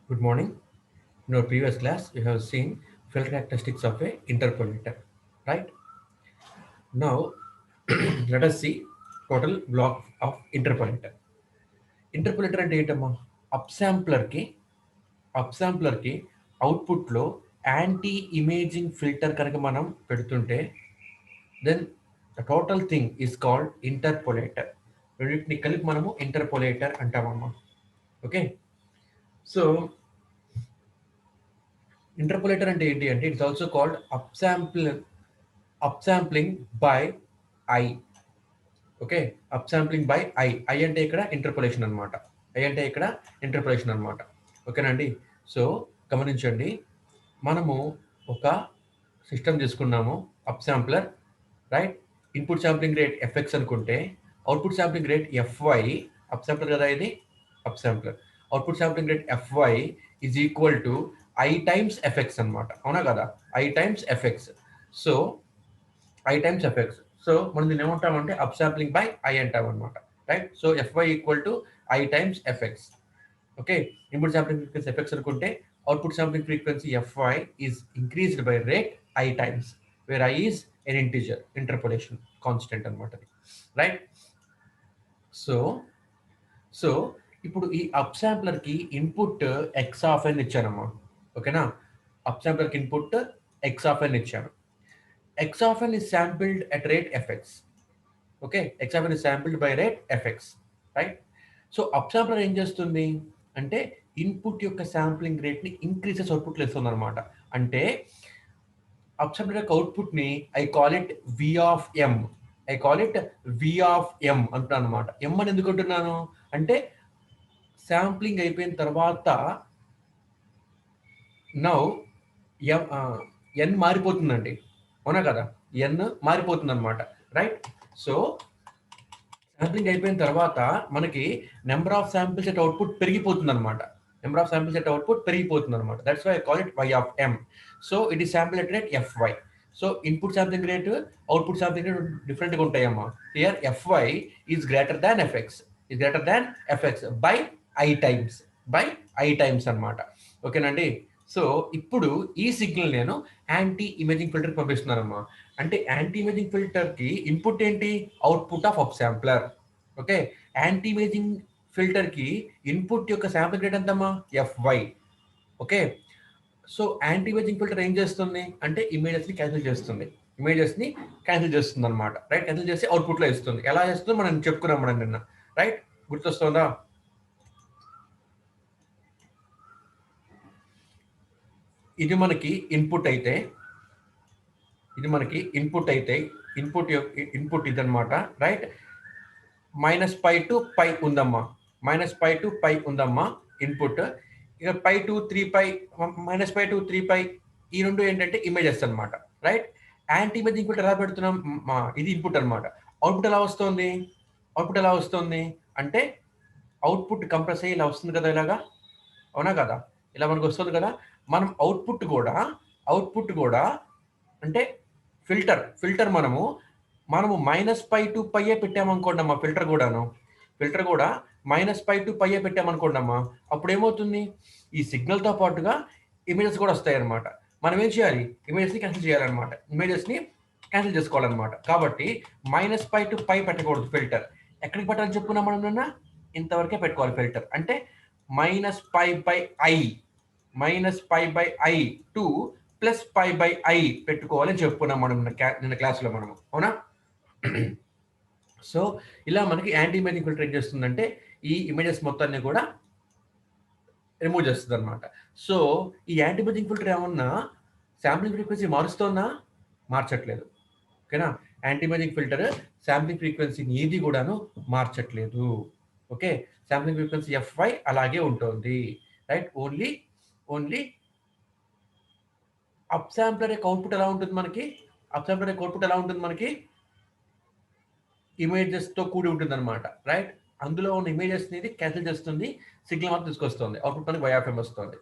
Good morning. In our previous class, we have seen filter characteristics of a interpolator, right? Now, let us see total block of interpolator. Interpolator అంటే ఏంటమ్మా? అప్సాంప్లర్కి అప్సాంప్లర్కి అవుట్పుట్లో anti imaging filter కనుక మనం పెడుతుంటే then the total thing is called interpolator. రెండింటిని కలిపి మనము interpolator అంటామమ్మా. Okay, so interpolator అంటే ఏంటి అంటే it's also called upsampling by I. Okay, upsampling by I అంటే ఇక్కడ ఇంటర్పోలేషన్ అనమాట. ఐ అంటే ఇక్కడ ఇంటర్పోలేషన్ అనమాట. ఓకేనండి. సో గమనించండి, మనము ఒక సిస్టమ్ తీసుకున్నాము, upsampler, right? Input sampling rate FX అనుకుంటే output sampling rate FY. Upsampler కదా ఇది, upsampler. Output sampling rate FY is equal to I times FX అనమాట. అవునా కదా? I times FX. So I times FX. So మనం దీన్ని ఏమంటామంటే అప్ శాంప్లింగ్ బై ఐ అంటాం అనమాట, right? So FY equal to I times FX. Okay, input sampling frequency FX అనుకుంటే output sampling frequency FY is increased by rate I times, where I is an integer, interpolation constant అనమాట, right? So so ఇప్పుడు ఈ up శాంప్లర్కి input X of N ఇచ్చానమ్మా. ఓకేనా? Up శాంప్లర్కి input X of N ఇచ్చాను. x of n is sampled at rate fx. Okay, x of n is sampled by rate fx, right? So upsampler ఏం చేస్తుంది అంటే ఇన్పుట్ యొక్క sampling రేట్ని increases అవుట్పుట్లో ఇస్తుంది అనమాట. అంటే అప్సాంప్లర్ యొక్క అవుట్పుట్ని I call it V of M. I call it V of M అంటున్నాను అనమాట. ఎం అని ఎందుకు అంటున్నాను అంటే శాంప్లింగ్ అయిపోయిన తర్వాత నౌ ఎన్ మారిపోతుందండి. అవునా కదా? ఎన్ మారిపోతుంది అనమాట, రైట్? సో శాంప్లింగ్ అయిపోయిన తర్వాత మనకి number of samples at output పెరిగిపోతుంది అనమాట. Number of samples at output పెరిగిపోతుంది అనమాట. That's why I call it Y of M. So it ఈ sample at rate FY. So input sampling rate, output sampling rate డిఫరెంట్గా ఉంటాయమ్మా. Here FY is greater than FX, is greater than FX by I times, by I times అనమాట. ఓకేనండి. So ఇప్పుడు ఈ signal నేను anti imaging ఫిల్టర్కి పంపిస్తున్నానమ్మా. అంటే యాంటీ ఇమేజింగ్ ఫిల్టర్కి ఇన్పుట్ ఏంటి? Output of up sampler. Okay, anti imaging ఫిల్టర్కి ఇన్పుట్ యొక్క శాంపుల్ రేట్ ఎంతమ్మా? F y. Okay, so anti imaging filter ఏం చేస్తుంది అంటే ఇమేజెస్ని క్యాన్సిల్ చేస్తుంది. ఇమేజెస్ని క్యాన్సిల్ చేస్తుంది అనమాట, రైట్? క్యాన్సిల్ చేసి అవుట్పుట్లో ఇస్తుంది. ఎలా చేస్తుందో మనం చెప్పుకున్నాం మనం నిన్న, రైట్? గుర్తొస్తుందా? ఇది మనకి ఇన్పుట్ అయితే, ఇది మనకి ఇన్పుట్ అయితే ఇన్పుట్ ఇదనమాట, right? Minus pi to pi ఉందమ్మా, మైనస్ పై టు పై ఉందమ్మా ఇన్పుట్. ఇక pi to 3π, minus pi to 3π, ఈ రెండు ఏంటంటే ఇమేజెస్ అనమాట, రైట్? యాంటీ ఇమేజింగ్ ఫిల్టర్ ఎలా పెడుతున్నాం? ఇది ఇన్పుట్ అనమాట. అవుట్పుట్ ఎలా వస్తుంది? అవుట్పుట్ ఎలా వస్తుంది అంటే అవుట్పుట్ కంప్రెస్ అయ్యి ఇలా వస్తుంది కదా, ఇలాగా. అవునా కదా? ఇలా మనకు వస్తుంది కదా. మనం అవుట్పుట్ కూడా అంటే ఫిల్టర్ మనము మైనస్ పై టు పైయే పెట్టామనుకోండి అమ్మా. ఫిల్టర్ కూడా మైనస్ పై టు పైయే పెట్టామనుకోండి అమ్మా. అప్పుడు ఏమవుతుంది? ఈ సిగ్నల్తో పాటుగా ఇమేజెస్ కూడా వస్తాయి అనమాట. మనం ఏం చేయాలి? ఇమేజెస్ని క్యాన్సిల్ చేయాలన్నమాట, ఇమేజెస్ని క్యాన్సిల్ చేసుకోవాలన్నమాట. కాబట్టి మైనస్ పై టు పై పెట్టకూడదు ఫిల్టర్. ఎక్కడికి పెట్టాలని చెప్పుకున్నాం మనం నిన్న? ఇంతవరకే పెట్టుకోవాలి ఫిల్టర్. అంటే minus pi by I, minus pi by I to plus pi by I పెట్టుకోవాలని చెప్పుకున్నాం మనం నిన్న క్లాస్లో మనము. అవునా? సో ఇలా మనకి యాంటీ ఇమేజింగ్ ఫిల్టర్ ఏం చేస్తుందంటే ఈ ఇమేజెస్ మొత్తాన్ని కూడా రిమూవ్ చేస్తుంది అనమాట. సో ఈ యాంటీ ఇమేజింగ్ ఫిల్టర్ ఏమన్నా శాంప్లింగ్ ఫ్రీక్వెన్సీ మారుస్తుందా? మార్చట్లేదు. ఓకేనా? యాంటీ ఇమేజింగ్ ఫిల్టర్ శాంప్లింగ్ ఫ్రీక్వెన్సీని ఏది కూడాను మార్చట్లేదు. ఓకే, శాంప్లింగ్ ఫ్రీక్వెన్సీ ఎఫ్ఐ అలాగే ఉంటుంది, రైట్? ఓన్లీ అప్ శాంప్లర్ యొక్క అవుట్పుట్ ఎలా ఉంటుంది మనకి? అప్ శాంప్లర్ యొక్క అవుట్పుట్ ఎలా ఉంటుంది మనకి? ఇమేజెస్తో కూడి ఉంటుంది అనమాట, రైట్? అందులో ఉన్న ఇమేజెస్ అనేది క్యాన్సిల్ చేస్తుంది, సిగ్నల్ మాత్రం తీసుకొస్తుంది, అవుట్పుట్ మనకి వైఆఫ్ఎం వస్తుంది.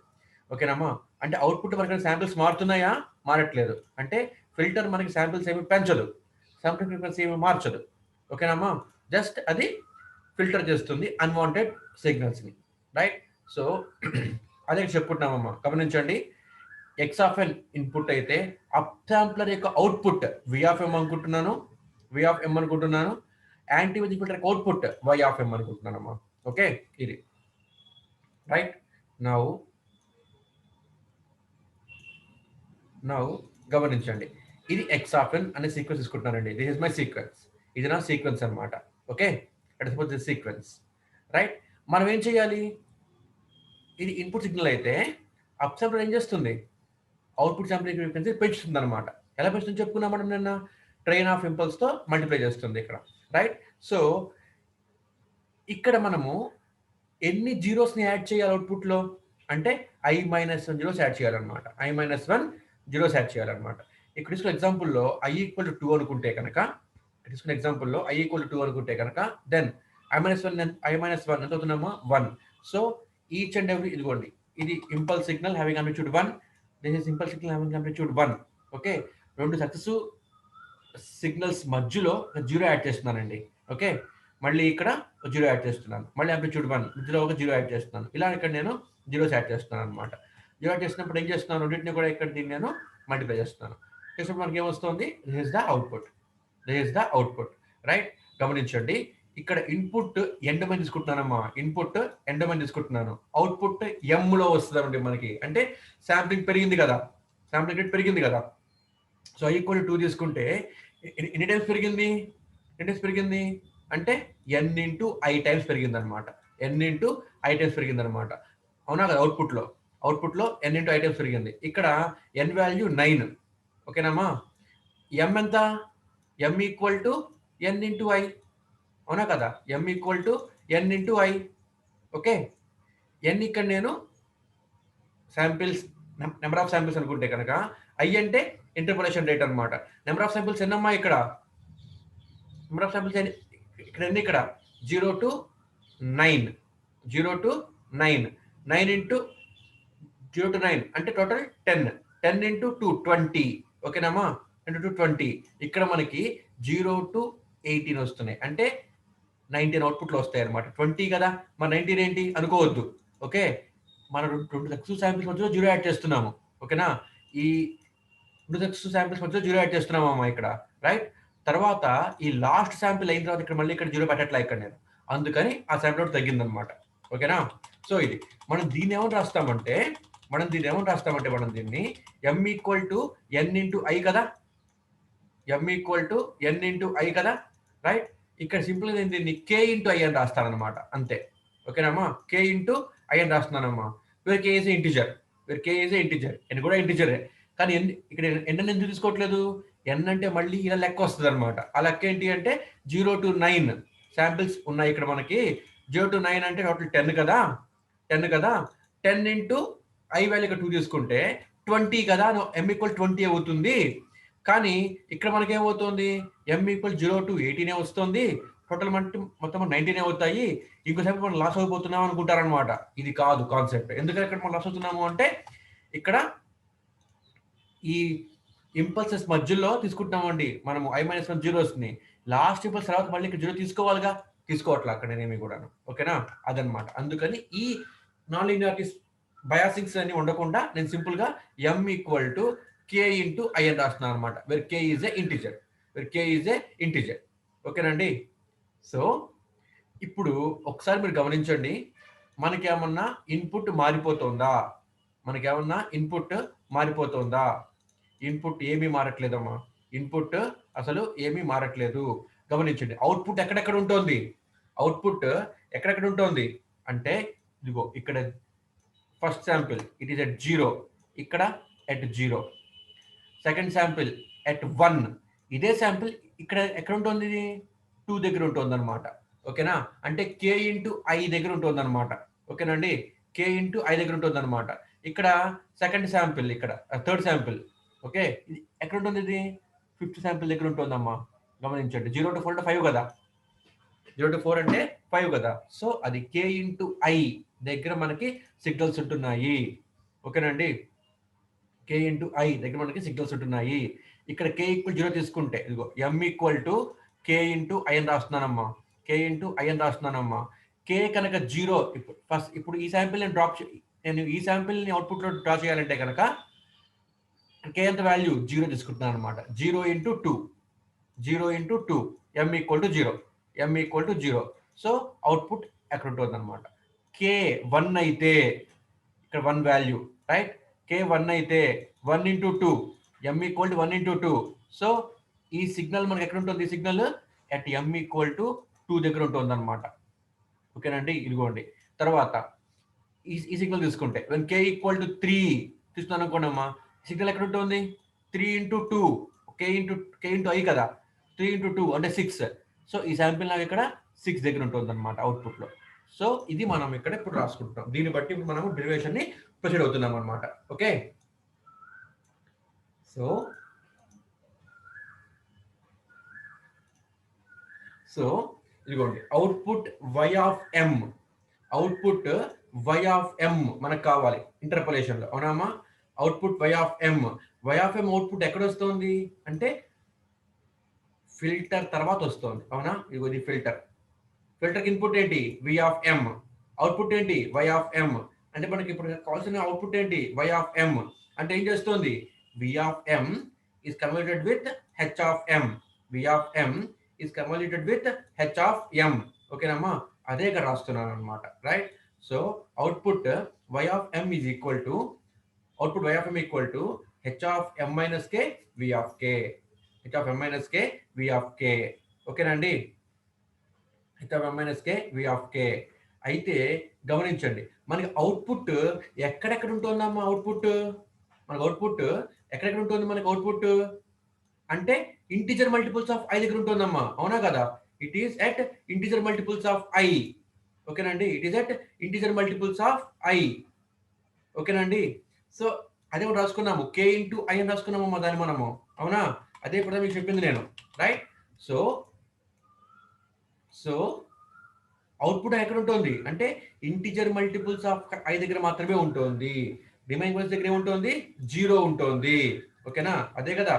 ఓకేనమ్మా? అంటే అవుట్పుట్ మనకి శాంపిల్స్ మారుతున్నాయా? మారట్లేదు. అంటే ఫిల్టర్ మనకి శాంపిల్స్ ఏమి పెంచదు, శాంపిల్ ఫ్రీక్వెన్సీ ఏమి మార్చదు. ఓకేనమ్మా? జస్ట్ అది ఫిల్టర్ చేస్తుంది అన్వాంటెడ్ సిగ్నల్స్ని, రైట్? సో అదే చెప్పుకుంటున్నామమ్మా. గమనించండి, ఎక్స్ ఆఫ్ ఎన్ ఇన్పుట్ అయితే అప్ శాంప్లర్ యొక్క అవుట్పుట్ వి ఆఫ్ ఎం అనుకుంటున్నాను, వి ఆఫ్ ఎం అనుకుంటున్నాను. యాంటీ ఫిల్టర్ యొక్క అవుట్పుట్ వై ఆఫ్ ఎం అనుకుంటున్నానమ్మా. ఓకే, ఇది రైట్. నౌ గమనించండి, ఇది ఎక్స్ ఆఫ్ ఎన్ అనే సీక్వెన్స్ తీసుకుంటున్నానండి. This is my sequence. ఇది నా సీక్వెన్స్ అనమాట. Okay, let suppose this sequence, right. మనం ఏం చేయాలి? ఇది ఇన్పుట్ సిగ్నల్ అయితే అప్ శాంప్లర్ ఏం చేస్తుంది? అవుట్పుట్ శాంప్లింగ్ ఫ్రీక్వెన్సీ పెంచుతుంది అనమాట. ఎలా పెంచుతుంది చెప్పుకున్నాం మనం నిన్న? ట్రైన్ ఆఫ్ ఇంపల్స్తో మల్టిప్లై చేస్తుంది ఇక్కడ, రైట్. సో ఇక్కడ మనము ఎన్ని జీరోస్ని యాడ్ చేయాలి అవుట్పుట్లో అంటే i-1 జీరోస్ యాడ్ చేయాలన్నమాట. i-1 జీరోస్ యాడ్ చేయాలన్నమాట. ఇక్కడ తీసుకున్న ఎగ్జాంపుల్లో i = 2 అనుకుంటే కనుక, దెన్ i-1 ఎంత అవుతున్నామో 1. సో ఈచ్ అండ్ ఎవ్రీ, ఇదిగోండి, ఇది impulse signal having amplitude 1, this is impulse signal having amplitude 1. Okay, రెండు సక్సెసివ్ సిగ్నల్స్ మధ్యలో జీరో యాడ్ చేస్తున్నానండి. ఓకే, మళ్ళీ ఇక్కడ జీరో యాడ్ చేస్తున్నాను, మళ్ళీ ఆంప్లిట్యూడ్ 1 మధ్యలో ఒక జీరో యాడ్ చేస్తున్నాను. ఇలా ఇక్కడ నేను జీరోస్ యాడ్ చేస్తున్నాను అనమాట. జీరో యాడ్ చేసినప్పుడు ఏం చేస్తున్నాను? రెండింటిని కూడా ఇక్కడ దీన్ని నేను మల్టిప్లై చేస్తున్నాను. చేసినప్పుడు మనకి ఏమొస్తుంది? This is the output, right. గమనించండి, ఇక్కడ ఇన్పుట్ ఎండ్ డొమైన్ తీసుకుంటున్నానమ్మా. ఇన్పుట్ ఎండ్ డొమైన్ తీసుకుంటున్నాను. అవుట్పుట్ ఎమ్ లో వస్తుందండి మనకి. అంటే శాంప్లింగ్ పెరిగింది కదా, శాంప్లింగ్ రేట్ పెరిగింది కదా. సో i = 2 తీసుకుంటే ఎన్ని టైమ్స్ పెరిగింది? అంటే n ఇంటూ ఐ టైమ్స్ పెరిగింది అనమాట. అవునా కదా? అవుట్పుట్లో n ఇంటూ ఐ టైమ్స్ పెరిగింది. ఇక్కడ n వాల్యూ 9. ఓకేనామా? m ఎంత? m = n into I. అవునా కదా? m = n into I. Okay, n ఇక్కడ నేను శాంపిల్స్, నెంబర్ ఆఫ్ శాంపిల్స్ అనుకుంటే కనుక ఐ అంటే ఇంటర్పోలేషన్ రేట్ అనమాట. నెంబర్ ఆఫ్ శాంపిల్స్ ఎన్నమ్మా? ఇక్కడ నెంబర్ ఆఫ్ శాంపిల్స్ ఇక్కడ ఎన్ని? ఇక్కడ 0 to 9, 9 ఇంటూ 0 to 9 అంటే టోటల్ 10 ఇంటూ 2 20. ఓకేనామా? 10 to 20. ఇక్కడ మనకి 0 to 18 వస్తున్నాయి, అంటే 19 అవుట్పుట్లు వస్తాయి అనమాట. 20 కదా, మన 19 ఏంటి అనుకోవద్దు. ఓకే, మనం రెండు సక్సెసివ్ శాంపిల్స్ మధ్యలో జీరో యాడ్ చేస్తున్నాము. ఓకేనా? ఈ రెండు సక్సెసివ్ శాంపిల్స్ మధ్యలో జీరో యాడ్ చేస్తున్నామమ్మా ఇక్కడ, రైట్. తర్వాత ఈ లాస్ట్ శాంపిల్ అయిన తర్వాత ఇక్కడ మళ్ళీ ఇక్కడ జీరో పెట్టట్లే ఇక్కడ నేను, అందుకని ఆ శాంపిల్ అవుట్ తగ్గిందనమాట. ఓకేనా? సో ఇది మనం దీన్ని ఏమని రాస్తామంటే మనం దీన్ని m = n ఇంటూ ఐ కదా, రైట్. ఇక్కడ సింపుల్ గా దీన్ని k ఇంటూ ఐ అని రాస్తానమాట, అంతే. ఓకేనామా? k ఇంటూ ఐ అని రాస్తున్నానమ్మా. Where k is integer, n కూడా ఇంటిజరే. కానీ ఇక్కడ n ఎందుకు తీసుకోవట్లేదు? n అంటే మళ్ళీ ఇలా లెక్క వస్తుంది అనమాట. ఆ లెక్క ఏంటి అంటే 0 to 9 శాంపిల్స్ ఉన్నాయి ఇక్కడ మనకి. 0 to 9 అంటే టోటల్ 10 కదా, 10 ఇంటూ ఐ వాల్యూ 2 తీసుకుంటే 20 కదా, m = 20 అవుతుంది. కానీ ఇక్కడ మనకి ఏమవుతుంది? m = 0 to 18 వస్తుంది. టోటల్ మొత్తం 19 అవుతాయి. ఇంకోసేపు మనం లాస్ అయిపోతున్నాం అనుకుంటారనమాట. ఇది కాదు కాన్సెప్ట్. ఎందుకంటే ఇక్కడ మనం లాస్ అవుతున్నాము అంటే ఇక్కడ ఈ ఇంపల్సెస్ మధ్యలో తీసుకుంటున్నామండి మనము i-1 జీరోస్ని. లాస్ట్ ఇంపల్స్ తర్వాత మళ్ళీ ఇక్కడ జీరో తీసుకోవాలిగా, తీసుకోవట్లే అక్కడ నేనేమి కూడాను. ఓకేనా? అదనమాట. అందుకని ఈ నాన్ లీనియారిటీస్ బయాసింగ్స్ అన్ని ఉండకుండా నేను సింపుల్ గా m = k ఇంటూ ఐ అని రాస్తున్నాను అనమాట. Where k is a integer. ఓకేనండి? సో ఇప్పుడు ఒకసారి మీరు గమనించండి, మనకేమన్నా ఇన్పుట్ మారిపోతుందా? ఇన్పుట్ ఏమీ మారట్లేదమ్మా. ఇన్పుట్ అసలు ఏమీ మారట్లేదు. గమనించండి, అవుట్పుట్ ఎక్కడెక్కడ ఉంటుంది అంటే ఇదిగో ఇక్కడ first sample it is at 0, ఇక్కడ ఎట్ 0. Second sample at 1. ఇదే శాంపిల్ ఇక్కడ ఎక్కడ ఉంటుంది? 2 దగ్గర ఉంటుంది అనమాట. ఓకేనా? అంటే k ఇంటూ ఐ దగ్గర ఉంటుంది అనమాట. ఓకేనండి? k ఇంటూ ఐ దగ్గర ఉంటుంది అనమాట. ఇక్కడ సెకండ్ శాంపిల్, ఇక్కడ థర్డ్ శాంపిల్. ఓకే, ఇది ఎక్కడ ఉంటుంది? ఇది ఫిఫ్త్ శాంపిల్ దగ్గర ఉంటుందమ్మా. గమనించండి, 0 to 4 అంటే 5 కదా, 0 to 4 అంటే 5 కదా. సో అది k ఇంటూ ఐ దగ్గర మనకి సిగ్నల్స్ ఉంటున్నాయి. ఓకేనండి? k ఇంటూ ఐ దగ్గర మనకి సిగ్నల్స్ ఉంటున్నాయి. ఇక్కడ k = 0 తీసుకుంటే ఇదిగో m = k ఇంటూ ఐ అని రాస్తున్నానమ్మా. k కనుక 0, ఇప్పుడు ఈ శాంపిల్ నేను నేను ఈ శాంపిల్ని అవుట్పుట్లో డ్రా చేయాలంటే కనుక కే ఎంత వాల్యూ 0 తీసుకుంటున్నాను అనమాట. 0 into 2 0 into 2 m equal to 0 m equal to 0. So output ఎక్కడ ఉంటుంది అనమాట. కే 1 అయితే ఇక్కడ 1 వాల్యూ రైట్. కే 1 అయితే 1 into 2 m equal to 1 into 2. So ఈ సిగ్నల్ మనకి ఎక్కడ ఉంటుంది? ఈ signal at m equal to 2 దగ్గర ఉంటుంది అనమాట. ఓకేనండి, ఇదిగోండి. తర్వాత ఈ సిగ్నల్ తీసుకుంటే వెన్ కే ఈక్వల్ టు 3 తీసుకున్నాను అనుకోండమ్మా, సిగ్నల్ ఎక్కడ ఉంటుంది? 3 ఇంటూ 2 కే ఇంటూ ఐ కదా, 3 ఇంటూ 2 అంటే 6. సో ఈ శాంపిల్ నాకు ఇక్కడ 6 దగ్గర ఉంటుంది అనమాట అవుట్పుట్లో. సో ఇది మనం ఇక్కడ ఇప్పుడు రాసుకుంటున్నాం. దీన్ని బట్టి మనం డెరివేషన్ ని ప్రొసీడ్ అవుతున్నాం అనమాట. ఓకే, సో ఇదిగోండి output y of m, output y of m మనకు కావాలి ఇంటర్పోలేషన్ లో, అవునామా? Output y of m output ఎక్కడ వస్తుంది అంటే ఫిల్టర్ తర్వాత వస్తుంది, అవునా? ఇది ఫిల్టర్ ఇన్పుట్ ఏంటి? v ఆఫ్ m, అవుట్పుట్ ఏంటి? y of m. అంటే మనకి ఇప్పుడు కావాల్సిన అవుట్పుట్ ఏంటి? y of m. అంటే ఏం చేస్తుంది? v of m is convoluted with h of m. v of m is convoluted with h of m. ఓకేనమ్మా, అదే ఇక్కడ రాస్తున్నాను అనమాట, right? So output y of m is equal to output y of m equal to h of m minus k v of k, h of m minus k v of k. ఓకేనండి, h of m minus k v of k. అయితే గమనించండి, మనకి output ఎక్కడెక్కడ ఉంటుందమ్మా? మనకి output ఎక్కడెక్కడ ఉంటుంది? మనకి అవుట్పుట్ అంటే ఇంటిజర్ మల్టిపుల్స్ ఆఫ్ i దగ్గర ఉంటుందమ్మా, అవునా కదా? It is at integer multiples of i. ఓకేనండి, it is at integer multiples of i. ఓకేనండి, సో అదే కూడా రాసుకున్నాము, కే ఇంటూ ఐ అని రాసుకున్నాము దాన్ని మనము, అవునా? అదే ఇప్పుడు మీకు చెప్పింది నేను, రైట్? సో అవుట్పుట్ ఎక్కడ ఉంటుంది అంటే ఇంటిజర్ మల్టిపుల్స్ ఆఫ్ ఐ దగ్గర మాత్రమే ఉంటుంది. రిమైనింగ్ వాల్యూస్ దగ్గర ఏముంటుంది? 0 ఉంటుంది. ఓకేనా? అదే కదా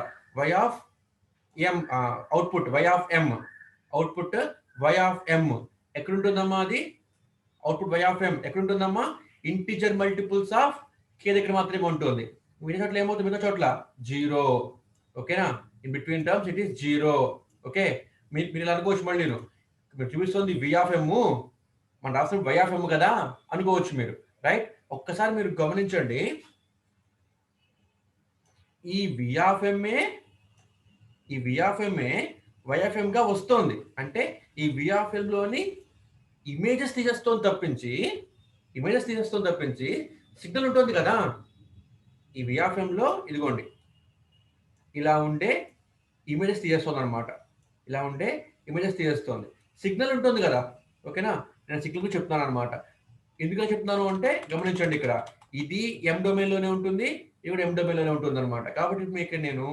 y of m, output y of m, output y of m ఎక్కడ ఉంటుందమ్మా? అది అవుట్పుట్ y ఆఫ్ m ఎక్కడ ఉంటుందమ్మా? ఇంటిజర్ మల్టిపుల్స్ ఆఫ్ k దగ్గర మాత్రమే ఉంటుంది. మిగతా చోట్ల ఏమవుతుంది? మిగతా చోట్ల 0. ఓకేనా? In between terms it is 0. Okay, మీరు ఇలా అనుకోవచ్చు, మళ్ళీ మీరు చూపిస్తుంది వి ఆఫ్ ఎమ్, మనం రాసిన వై ఆఫ్ ఎమ్ కదా అనుకోవచ్చు మీరు, రైట్? ఒక్కసారి మీరు గమనించండి, ఈ v of MA why of ఎమ్ గా వస్తుంది. అంటే ఈ వి ఆఫ్ ఎమ్ లోని ఇమేజెస్ తీసేస్తుంది తప్పించి సిగ్నల్ ఉంటుంది కదా. ఈ వి ఆఫ్ ఎమ్ లో ఇదిగోండి ఇలా ఉండే ఇమేజెస్ తీసేస్తుంది అనమాట, సిగ్నల్ ఉంటుంది కదా. ఓకేనా, నేను సిగ్నల్ గురించి చెప్తున్నాను అనమాట. ఎందుకని చెప్తున్నాను అంటే గమనించండి, ఇక్కడ ఇది ఎం డొమైన్ లోనే ఉంటుంది, ఇక్కడ ఎం డొమైన్ లోనే ఉంటుంది అనమాట. కాబట్టి మీకు నేను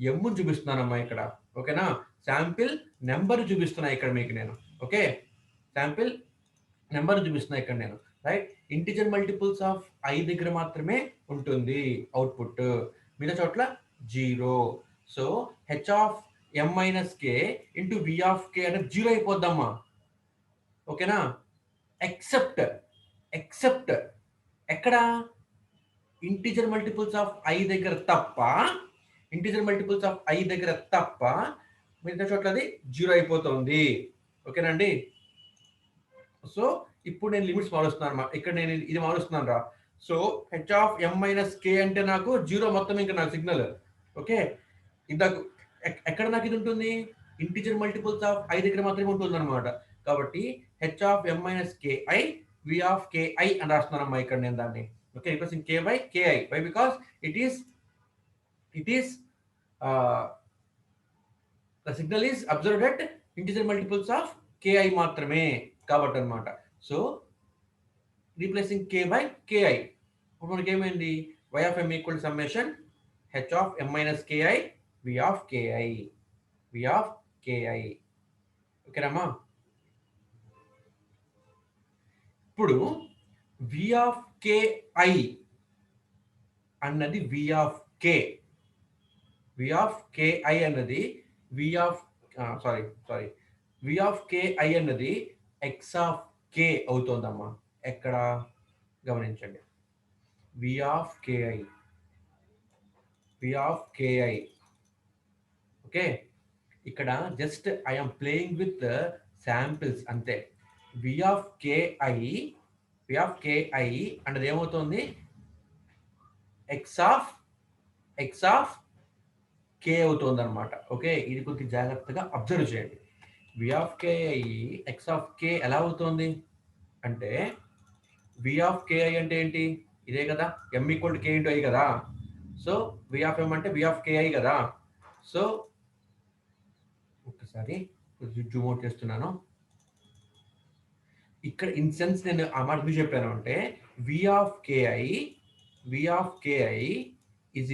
ఎమ్ చూపిస్తున్నానమ్మా ఇక్కడ. ఓకేనా, శాంపిల్ నెంబర్ చూపిస్తున్నా ఇక్కడ మీకు నేను. ఓకే, శాంపిల్ నెంబర్ చూపిస్తున్నా ఇక్కడ నేను, right? Integer multiples of I దగ్గర మాత్రమే ఉంటుంది అవుట్పుట్, మిగతా చోట్ల 0. So h of M minus k into v of k అంటే 0 అయిపోద్దమ్మా. ఓకేనా, ఎక్సెప్ట్ ఎక్కడ? ఇంటిజర్ మల్టిపుల్స్ ఆఫ్ ఐ దగ్గర తప్ప మిగతా చోట్ల అది 0 అయిపోతుంది. ఓకేనండి, సో ఇప్పుడు నేను లిమిట్స్ మారుస్తున్నాను ఇక్కడ, నేను ఇది మారుస్తున్నాను రా. So h of M minus k అంటే నాకు 0 మొత్తం ఇంకా నాకు సిగ్నల్. ఓకే, ఇందాక ఎక్కడ నాకు ఇది ఉంటుంది? ఇంటిజర్ మల్టిపుల్స్ ఆఫ్ ఐ దగ్గర మాత్రమే ఉంటుంది అనమాట. కాబట్టి H of M minus K I we of K I అని రాస్తున్నానమ్మా ఇక్కడ నేను దాన్ని. Okay, replacing K by K I. Why? Because it is the signal is observed at integer multiples of K I మాత్రమే కాబట్టి అనమాట. So replacing K by K I, ఇప్పుడు మనకి ఏమైంది? Y of M equal summation H of M minus K I we of K I. ఓకేనమ్మా, ఇప్పుడు v of k I అన్నది v of k I అన్నది వి ఆఫ్ కేఐ అన్నది ఎక్స్ ఆఫ్ కే అవుతుందమ్మా. ఎక్కడ? గమనించండి, v of k I, we of k I. Okay, ఇక్కడ just I'm playing with samples అంతే. V of k I, we of k I అంటే ఏమవుతుంది, x of x of k అవుతుంది అనమాట. ఓకే, ఇది కొద్దిగా జాగ్రత్తగా అబ్జర్వ్ చేయండి. V of k I x of k ఎలా అవుతుంది అంటే, వి ఆఫ్ కేఐ అంటే ఏంటి, ఇదే కదా, m equal to k into I కదా. సో వి ఆఫ్ ఎం అంటే వి ఆఫ్ కేఐ కదా. సో ఒకసారి జూమ్ అవుట్ చేస్తున్నాను. ఇక్కడ ఇన్ సెన్స్ నేను ఆ మాట ఎందుకు చెప్పాను అంటే, v of k I, we of k I is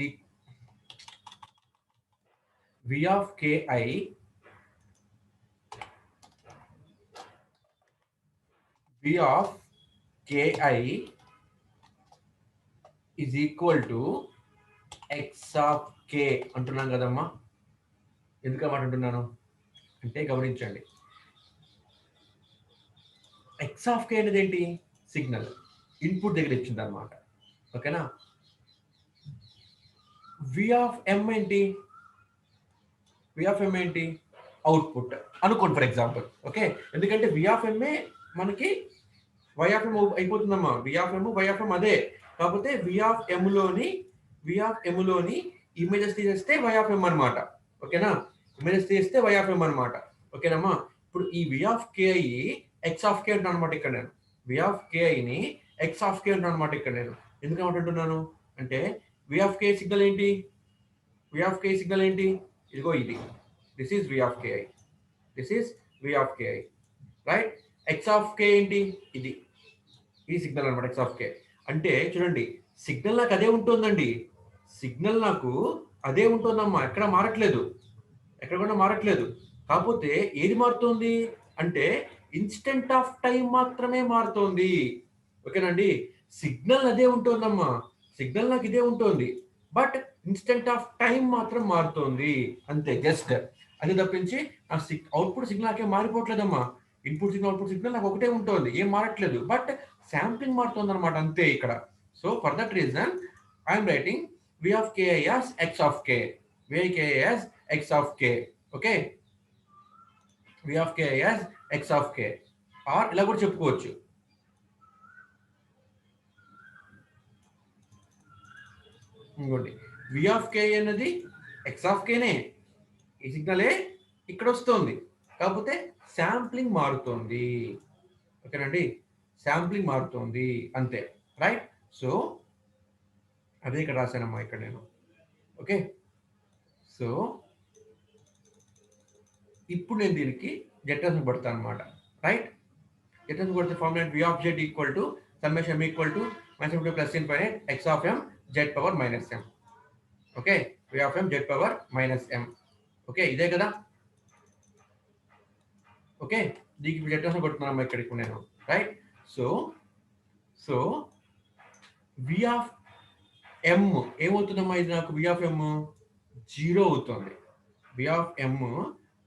v of k I, we of k I is equal to x of k అంటున్నాను కదమ్మా. ఎందుకు అన్నమాట అంటున్నాను అంటే గమనించండి, ఎక్స్ ఆఫ్ కే అనేది ఏంటి, సిగ్నల్ ఇన్పుట్ దగ్గర ఇచ్చింది అనమాట. ఓకేనా. వి ఆఫ్ ఎం ఏంటి, వి ఆఫ్ ఎం ఏంటి, అవుట్పుట్ అనుకోండి ఫర్ ఎగ్జాంపుల్. ఓకే, ఎందుకంటే వి ఆఫ్ ఎంఏ మనకి వై ఆఫ్ ఎం అయిపోతుందమ్మా. V of m y of m అదే, కాకపోతే వి ఆఫ్ ఎంలోని, వి ఆఫ్ ఎంలోని ఇమేజెస్ తీసేస్తే వై ఆఫ్ ఎం అనమాట. ఓకేనా, ఇమేజెస్ తీస్తే వై ఆఫ్ ఎం అనమాట. ఓకేనమ్మా. ఇప్పుడు ఈ v of k I x of కే అంటాను అనమాట ఇక్కడ నేను. వి ఆఫ్ కేఐని ఎక్స్ ఆఫ్ కే అంటాను అనమాట ఇక్కడ నేను. ఎందుకు అంటున్నాను అంటే, వి ఆఫ్ కే సిగ్నల్ ఏంటి, వి ఆఫ్ కే సిగ్నల్ ఏంటి, ఇదిగో ఇది, this is v of k I, this is v of k I, right. X of k ఏంటి, ఇది, ఈ సిగ్నల్ అనమాట ఎక్స్ ఆఫ్ కే. అంటే చూడండి, సిగ్నల్ నాకు అదే ఉంటుందండి, సిగ్నల్ నాకు అదే ఉంటుందమ్మా, ఎక్కడ మారట్లేదు, ఎక్కడ కూడా మారట్లేదు. కాకపోతే ఏది మారుతుంది అంటే, ఇన్స్టెంట్ ఆఫ్ టైం మాత్రమే మారుతోంది. ఓకేనండి, సిగ్నల్ అదే ఉంటుందమ్మా, సిగ్నల్ నాకు ఇదే ఉంటుంది, బట్ ఇన్స్టెంట్ ఆఫ్ టైం మాత్రం మారుతోంది అంతే, జస్ట్ అది తప్పించి ఆ అవుట్పుట్ సిగ్నల్ నాకేం మారిపోవట్లేదమ్మా. ఇన్పుట్ సిగ్నల్ అవుట్పుట్ సిగ్నల్ నాకు ఒకటే ఉంటుంది, ఏం మారట్లేదు, బట్ శాంప్లింగ్ మారుతుంది అనమాట అంతే ఇక్కడ. So for that reason I'm writing V of K as X of K, V K as X of K. Okay, we of K as X of K, or ఇలా కూడా చెప్పుకోవచ్చు. ఇంకోటి, వి ఆఫ్ కే అన్నది x of కేనే, ఈ సిగ్నలే ఇక్కడ వస్తుంది, కాకపోతే sampling మారుతోంది. ఓకేనండి, శాంప్లింగ్ మారుతోంది అంతే, రైట్. సో అదే ఇక్కడ రాశానమ్మా ఇక్కడ నేను. ఓకే, సో ఇప్పుడు నేను దీనికి జెటర్స్ పడతాను అనమాట, రైట్. జెటర్స్ కొడితే formula v of z equal to summation m equal to minus plus infinite x of m z power minus m. Okay, we of m z power minus m. Okay, ఇదే కదా. Okay, దీనికి జెటర్స్ కొడుతున్నాను ఇక్కడ నేను, right. So so v of m ఏమవుతుందమ్మా, ఇది నాకు వి ఆఫ్ ఎం జీరో అవుతుంది, వి ఆఫ్ ఎం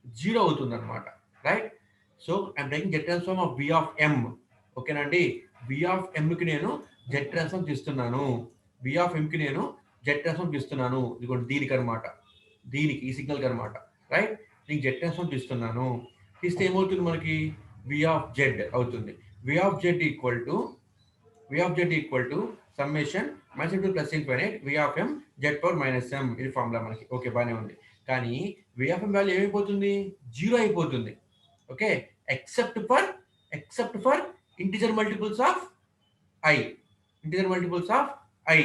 జీరో అవుతుంది అనమాట, right. So I'm taking z transform of v of m. ఓకేనండి, వి ఆఫ్ ఎంకి నేను జెడ్ ట్రాన్స్ఫార్మ్ తీస్తున్నాను, వి ఆఫ్ ఎంకి నేను జెడ్ ట్రాన్స్ఫార్మ్ తీస్తున్నాను, ఇదిగోండి దీనికి అనమాట, దీనికి ఈ సిగ్నల్కి అనమాట, రైట్. దీనికి జెడ్ ట్రాన్స్ఫార్మ్ తీస్తున్నాను, తీస్తే ఏమవుతుంది మనకి, వి ఆఫ్ జెడ్ అవుతుంది. V of z equal to, v of z equal to summation minus into plus infinite v of m z power minus m, ఇది ఫార్ములా మనకి. ఓకే, బాగానే ఉంది. కానీ వి ఆఫ్ ఎం వాల్యూ ఏమైపోతుంది, జీరో అయిపోతుంది. Okay, except for integer multiples of I, integer multiples of I.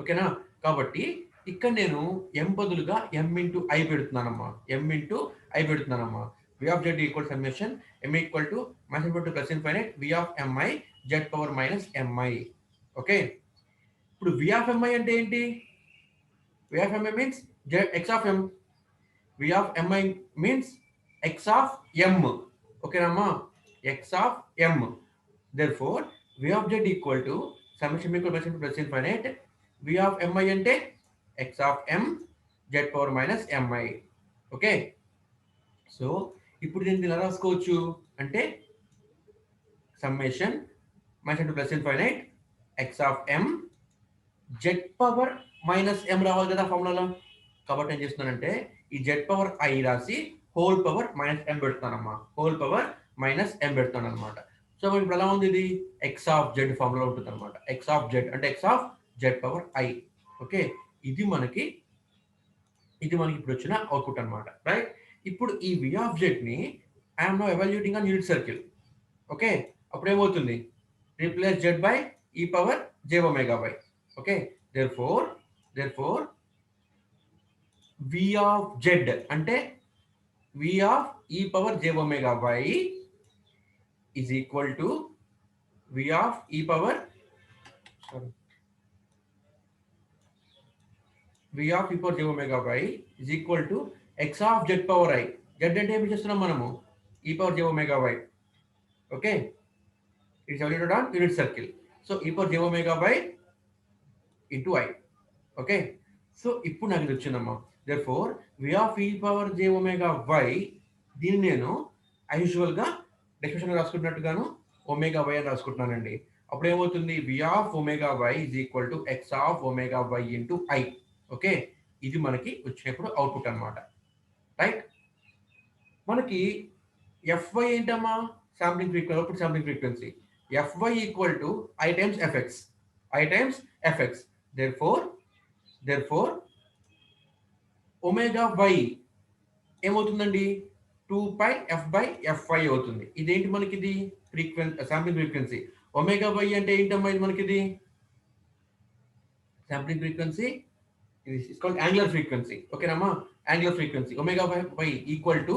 ఓకేనా, కాబట్టి ఇక్కడ నేను ఎం బదులుగా ఎం ఇంటూ ఐ పెడుతున్నానమ్మా, ఎం ఇంటూ ఐ పెడుతున్నానమ్మా. V of z equal summation m equal to minus into plus infinite v of m I z power minus m I. Okay, ఇప్పుడు v of m I అంటే ఏంటి, v of m I means x of m, v of m I means x of m. ఓకేనమ్మా, x of m. therefore v of z equal to summation equal plus infinite v of m I అంటే x of m z power minus m I. Okay, so ఇప్పుడు దీన్ని ఎలా రాసుకోవచ్చు అంటే, summation minus into plus infinite x of m z power minus m రావాలి కదా ఫార్ములాలో. కాబట్టి ఏం చేస్తున్నానంటే ఈ జెడ్ పవర్ ఐ రాసి హోల్ పవర్ మైనస్ ఎం పెడతానమ్మా. హోల్ పవర్ మైనస్ ఎం పెడతాను అనమాట. సో ఇప్పుడు ఎలా ఉంది ఇది ఎక్స్ ఆఫ్ జెడ్ ఫార్ములా ఉంటుంది అనమాట. ఎక్స్ ఆఫ్ జెడ్ అంటే x of z power I. Okay, ఇది మనకి ఇప్పుడు వచ్చిన అవుట్పుట్ అనమాట. రైట్, ఇప్పుడు ఈ వి ఆఫ్ జెడ్ ని I'm now evaluating on unit circle. Okay, అప్పుడు ఏమవుతుంది replace z by e power j omega y. Okay, therefore v of z అంటే v of e power j omega y is equal to v of e power v of e power j omega y is equal to x of z power I. Z అంటే ఏమి చేస్తున్నాం మనము e power j omega y. Okay, it's evaluated on unit circle. So e power j omega y into I. Okay, so ఇప్పుడు నాకు ఇది వచ్చిందమ్మా. therefore v of e power j omega y, దీన్ని నేను యూజువల్గా డెఫినేషన్ రాసుకుంటున్నట్టుగాను ఒమేగా వై అని రాసుకుంటున్నానండి. అప్పుడు ఏమవుతుంది v of omega y is equal to x of omega y into I. Okay, ఇది మనకి వచ్చినప్పుడు అవుట్పుట్ అనమాట. రైట్, మనకి ఎఫ్వై ఏంటమ్మా sampling frequency, output sampling frequency. F y equal to I times f x. therefore omega y ఏమవుతుందండి 2π f by f I అవుతుంది. ఇదేంటి మనకి ఇది frequency sampling frequency. Omega y అంటే ఏంటమ్మా ఇది మనకి ఇది శాంప్లింగ్ ఫ్రీక్వెన్సీ. ఇది ఇస్ కాల్డ్ యాంగులర్ ఫ్రీక్వెన్సీ. ఓకేనమ్మా, angular frequency omega y equal to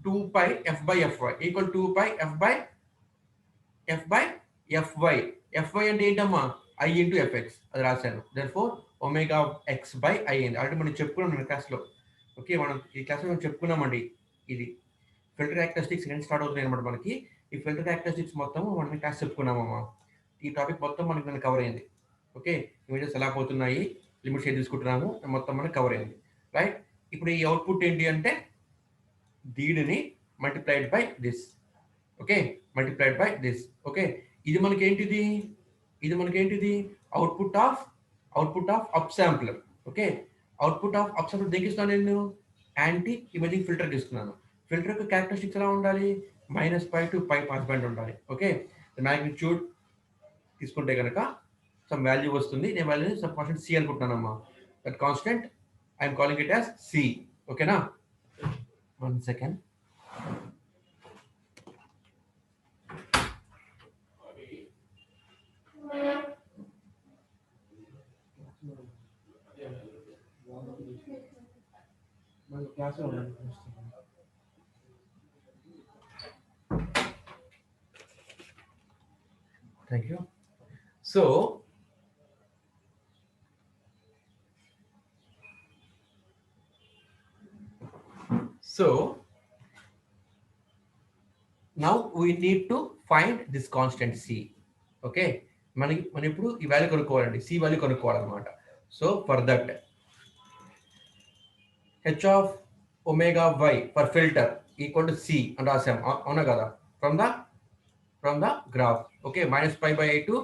2π f by f I equal 2π f by f y. F y అంటే ఏంటమ్మా ఐ ఇంటూ ఎఫ్ఎక్స్, అది రాశాను. therefore omega x by I అయింది. ఆల్రెడీ మనం చెప్పుకున్నాం మన క్లాస్లో. ఓకే, మనం ఈ క్లాస్లో మనం చెప్పుకున్నామండి. ఇది ఫిల్టర్ క్యారెక్టరిస్టిక్స్ సెకండ్ స్టార్ట్ అవుతుంది అనమాట. మనకి ఈ ఫిల్టర్ క్యారెక్టరిస్టిక్స్ మొత్తం మనం క్లాస్ చెప్పుకున్నామమ్మా. ఈ టాపిక్ మొత్తం మనకి దాన్ని కవర్ అయింది. ఓకే, ఇమేజెస్ ఎలా పోతున్నాయి, లిమిట్స్ ఏం తీసుకుంటున్నాము, మొత్తం మనకి కవర్ అయింది. రైట్, ఇప్పుడు ఈ అవుట్పుట్ ఏంటి అంటే దీనిని multiplied by this. Okay, multiplied by this. Okay, ఇది మనకేంటిది output of up sampler. Okay, output of up sampler దేనికి ఇస్తున్నాను నేను యాంటీ ఇమేజింగ్ ఫిల్టర్కి ఇస్తున్నాను. ఫిల్టర్ కు క్యారెక్టరిస్టిక్స్ ఎలా ఉండాలి -π to π పాస్ బ్యాండ్ ఉండాలి. ఓకే, మ్యాగ్నిట్యూడ్ తీసుకుంటే కనుక సమ్ వాల్యూ వస్తుంది. నేను వాల్యూని సమ్ కాన్స్టెంట్ సి అనుకుంటున్నానమ్మా. That constant I'm calling it as c. ఓకేనా, 1 second. Thank you. So now we need to find this constant c. Okay, మనం ఇప్పుడు ఈ వాల్యూ కనుక్కోవాలండి, సి వాల్యూ కనుక్కోవాలన్నమాట. So for that h of omega y for filter equal to c అని రాసాం, అవునా కదా, from the graph. Okay, -π/i to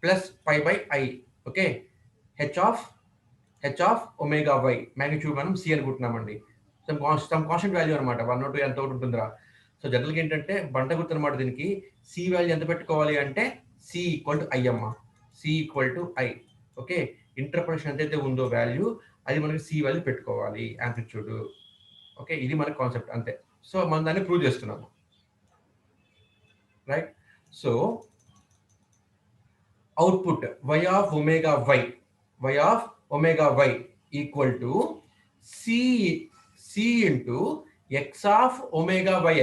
+π/i. ఓకే, h of omega y magnitude మనం సి అనుకుంటున్నామండి. సమ్ కాన్స్టెంట్ వాల్యూ అనమాట, 1 or 2 ఎంత ఒకటి ఉంటుందిరా. సో జనరల్గా ఏంటంటే బండ గుర్తు అనమాట. దీనికి సి వాల్యూ ఎంత పెట్టుకోవాలి అంటే సి ఈక్వల్ టు ఐ అమ్మ, C equal to I. Okay, interpolation ఎంతైతే ఉందో వాల్యూ అది మనకి సి వాల్యూ పెట్టుకోవాలి, యాంప్లిట్యూడ్. ఓకే, ఇది మన కాన్సెప్ట్ అంతే. సో మనం దాన్ని ప్రూవ్ చేస్తున్నాము. Right, so output y of omega y equal to c into x of omega y.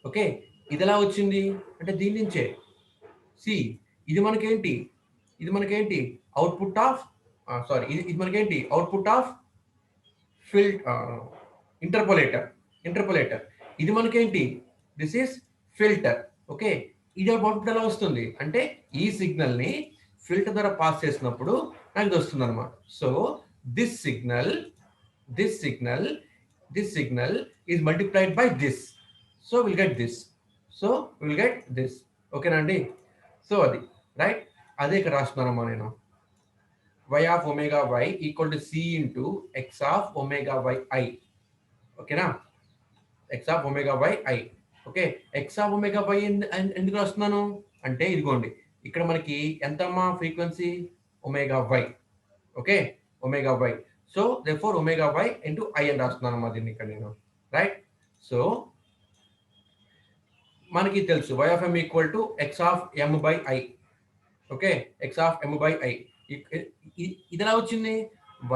Okay, ఇది ఎలా వచ్చింది అంటే దీని నుంచే సి. ఇది మనకేంటి అవుట్పుట్ ఆఫ్ ఇది మనకేంటి అవుట్పుట్ ఆఫ్ ఇంటర్పోలేటర్. ఇది మనకేంటి దిస్ ఈస్ ఫిల్టర్. ఓకే, ఇది అవుట్పుట్ ఎలా వస్తుంది అంటే ఈ సిగ్నల్ ని ఫిల్టర్ ద్వారా పాస్ చేసినప్పుడు నాకు ఇది వస్తుంది అనమాట. So this signal is multiplied by this. So will get this. ఓకేనా అండి. సో అది రైట్. అదే ఇక్కడ రాస్తున్నానమ్మా నేను. y of omega y equal to c into x of omega y I. ఓకేనా? X of omega y I. Okay, x of omega y ఎందుకు రాస్తున్నాను అంటే ఇదిగోండి, ఇక్కడ మనకి ఎంతమ్మా frequency? Omega y. Okay, omega y. So therefore omega y into I అని రాస్తున్నాను అమ్మా దీన్ని ఇక్కడ నేను. రైట్? సో మనకి తెలుసు y of m equal to x of m by I. Okay, x of m by I. ఇది ఎలా వచ్చింది?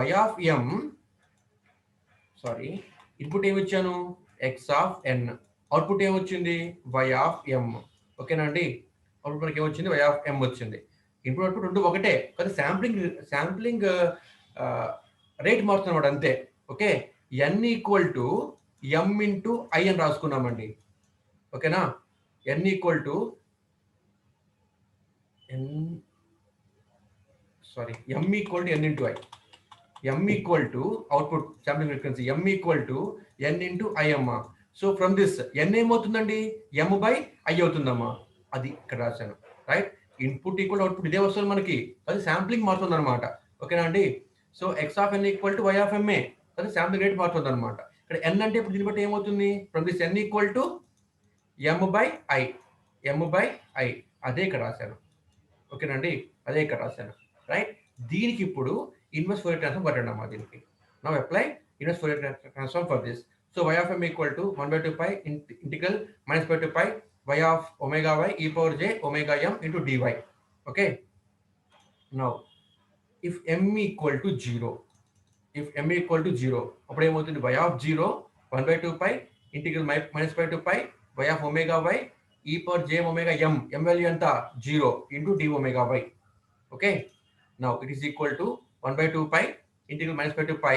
y of m, sorry, input ఏమి ఇచ్చాను? X of n. అవుట్పుట్ ఏమొచ్చింది? y of m. ఓకేనా అండి? అవుట్పుట్ మనకి ఏమొచ్చింది? y ఆఫ్ m వచ్చింది. ఇన్పుట్ అవుట్పుట్ రెండు ఒకటే, కానీ శాంప్లింగ్ రేట్ మారుతున్నమాట అంతే. Okay, n equal to m into I అని రాసుకున్నామండి. ఓకేనా? n equal to n, sorry, m equal to n into I. m equal to output sampling frequency m equal to n into I అమ్మా. So from this n ఏమవుతుందండి? m by I అవుతుందమ్మా. అది ఇక్కడ రాశాను. Right? Input equal output ఇదే వస్తుంది మనకి, అది శాంప్లింగ్ మారుతుంది అనమాట. ఓకేనా అండి? So X of n equal to y of m, అది శాంప్లింగ్ రేట్ మారుతుంది అనమాట. ఇక్కడ n అంటే ఇప్పుడు దీన్ని బట్టి ఏమవుతుంది? From this n equal to m by I. m by I అదే ఇక్కడ రాశాను. ఓకేనండి? అదే ఇక్కడ రాశాను. రైట్? దీనికి ఇప్పుడు ఇన్వర్స్ ఫోరియర్ ట్రాన్స్ఫార్మ్ కట్టండి అమ్మా దీనికి. Now apply inverse Fourier transform for this. So y of m equal to 1/2 pi integral -2 pi y of omega y e power j omega m into dy. Okay, now if m equal to 0, if m equal to 0, అప్పుడు ఏమవుతుంది? y of 0 1/2 pi integral -2 pi y of omega y e power j omega m, m value ఎంత? 0 into d omega y. Okay, now it is equal to 1/2 pi integral -2 pi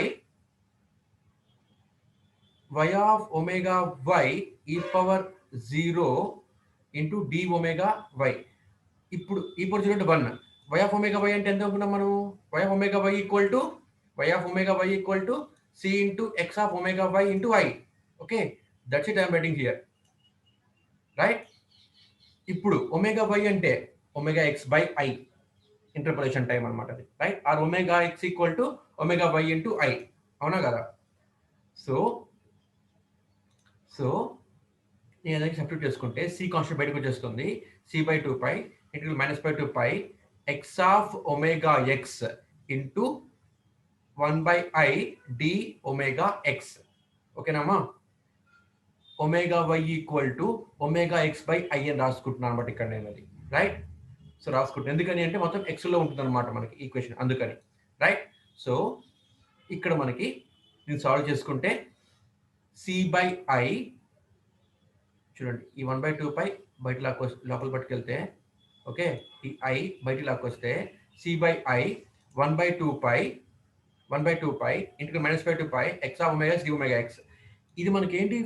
y of omega y e power 0 into d omega y. ఇప్పుడు e power 0 అంటే 1. y of omega y అంటే ఎంత అనుకున్నాం మనం? y of omega y equal to c into x of omega y into i. Okay, that's it I'm writing here. Right? ఇప్పుడు omega y అంటే omega x by i interpolation time అనమాట అది. Right? Or omega x equal to omega y into i. అవునా కదా? So నేను ఏదైనా substitute చేసుకుంటే c constant బయటకు వచ్చేస్తుంది. c/2 pi integral -2 pi x of omega x into 1/i d omega x. ఓకేనామా? Omega y equal to omega x by i అని రాసుకుంటున్నాను అనమాట ఇక్కడ నేను అది. రైట్? సో రాసుకుంటాను. ఎందుకని అంటే మొత్తం x లో ఉంటుంది అనమాట మనకి ఈక్వేషన్, అందుకని. రైట్? సో ఇక్కడ మనకి దీన్ని సాల్వ్ చేసుకుంటే c/i, చూడండి, ఈ 1/2 పై బయట లోపల పట్టుకెళ్తే, ఓకే, ఈ i బయట లాక్కొస్తే c/i 1/2 పై ఇంటికి -2 pi x of omega d omega x. ఇది మనకి ఏంటి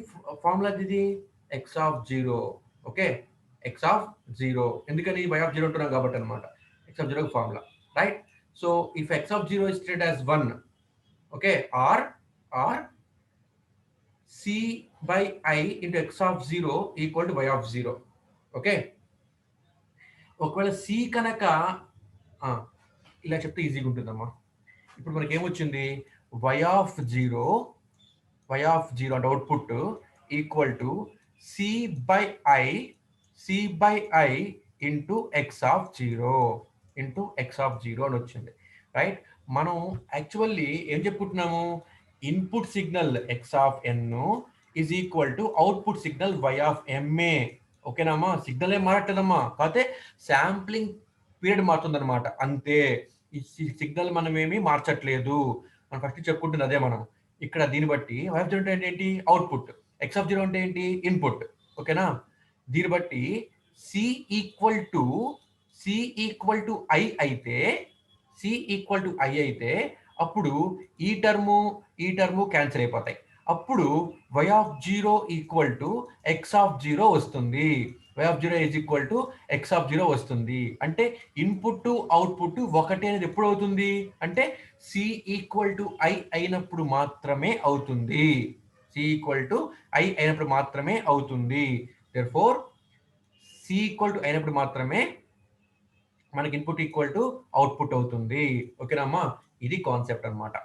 ఫార్ములా? ఇది x of 0. Okay, x of 0 ఎందుకని y ఆఫ్ 0 అంటున్నాం కాబట్టి అనమాట. x of 0 formula. Right? So if x of 0 is treated as 1, okay, or c/i into x of 0 equal to y of 0. Okay, ఒకవేళ c కనుక ఇలా చెప్తే ఈజీగా ఉంటుందమ్మా. ఇప్పుడు మనకి ఏమొచ్చింది? y ఆఫ్ 0 అంటే output equal to c/i into x of 0 అని వచ్చింది. రైట్? మనం యాక్చువల్లీ ఏం చెప్పుకుంటున్నాము? Input signal x of n is equal to output signal y of ma. ఓకేనామా? సిగ్నల్ ఏం మారట్లేదమ్మా, కాకపోతే శాంప్లింగ్ పీరియడ్ మారుతుంది అనమాట అంతే. ఈ సిగ్నల్ మనం ఏమీ మార్చట్లేదు. మనం ఫస్ట్ చెప్పుకుంటుంది అదే. మనం ఇక్కడ దీన్ని బట్టి y ఆఫ్ 0 అంటే ఏంటి? అవుట్పుట్. x ఆఫ్ 0 అంటే ఏంటి? ఇన్పుట్. ఓకేనా? దీన్ని బట్టి c ఈక్వల్ టు i అయితే అప్పుడు ఈ టర్ము క్యాన్సిల్ అయిపోతాయి. అప్పుడు y of 0 equal to x of 0 వస్తుంది. y of 0 is equal to x of 0 వస్తుంది. అంటే ఇన్పుట్ అవుట్పుట్ ఒకటే అనేది ఎప్పుడు అవుతుంది అంటే c ఈక్వల్ టు i అయినప్పుడు మాత్రమే అవుతుంది. Therefore c ఈక్వల్ టు అయినప్పుడు మాత్రమే మనకి ఇన్పుట్ ఈక్వల్ టు అవుట్పుట్ అవుతుంది. ఓకేనమ్మా, ఇది కాన్సెప్ట్ అనమాట.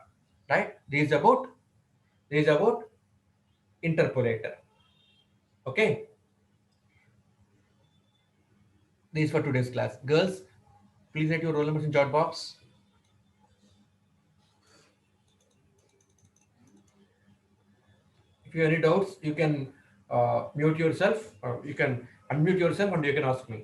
Right, this about interpolator. Okay, this for today's class. Girls, please write your roll numbers in chat box. If you have any doubts, you can mute yourself, or you can unmute yourself and you can ask me.